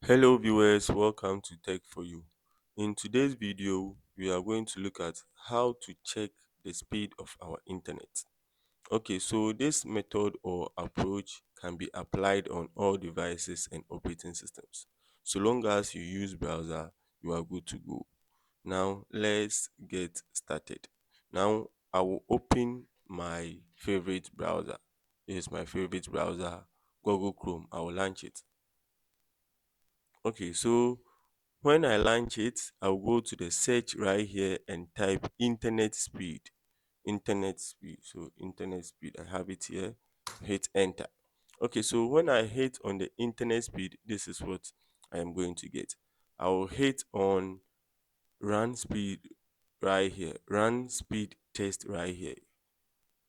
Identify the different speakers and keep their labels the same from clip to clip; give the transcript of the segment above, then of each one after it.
Speaker 1: Hello viewers, welcome to Tech for You. In today's video, we are going to look at how to check the speed of our internet. Okay, so this method or approach can be applied on all devices and operating systems. So long as you use browser, you are good to go. Now, let's get started. Now, I will open my favorite browser. This is my favorite browser, Google Chrome. I will launch it. Okay, so when I launch it, I'll go to the search right here and type internet speed. Internet speed. So internet speed, I have it here. Hit enter. Okay, so when I hit on the internet speed, this is what I am going to get. I will hit on run speed right here. Run speed test right here.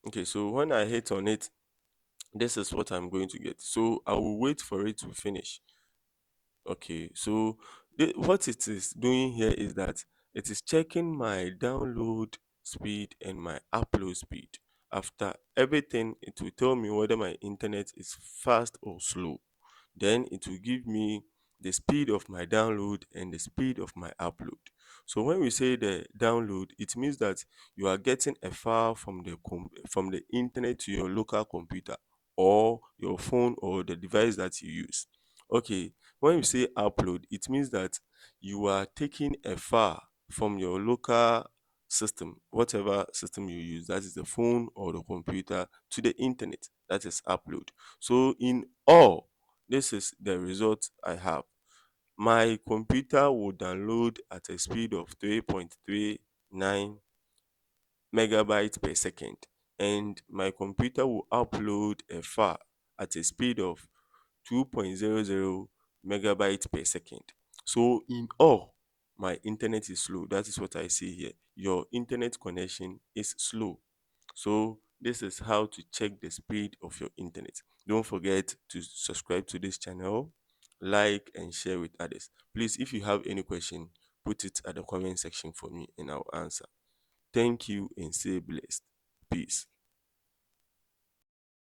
Speaker 1: Okay, so when I hit on it, this is what I'm going to get. So I will wait for it to finish. Okay, so what it is doing here is that it is checking my download speed and my upload speed. After everything, it will tell me whether my internet is fast or slow. Then it will give me the speed of my download and the speed of my upload. So when we say the download, it means that you are getting a file from from the internet to your local computer or your phone or the device that you use. Okay, when you say upload, it means that you are taking a file from your local system, whatever system you use, that is the phone or the computer, to the internet. That is upload. So in all, this is the result I have. My computer will download at a speed of 3.39 megabytes per second, and my computer will upload a file at a speed of 2.00 megabytes per second. So in all, my internet is slow. That is what I see here. Your internet connection is slow. So this is how to check the speed of your internet. Don't forget to subscribe to this channel, like and share with others. Please, if you have any question, put it at the comment section for me and I'll answer. Thank you and stay blessed. Peace.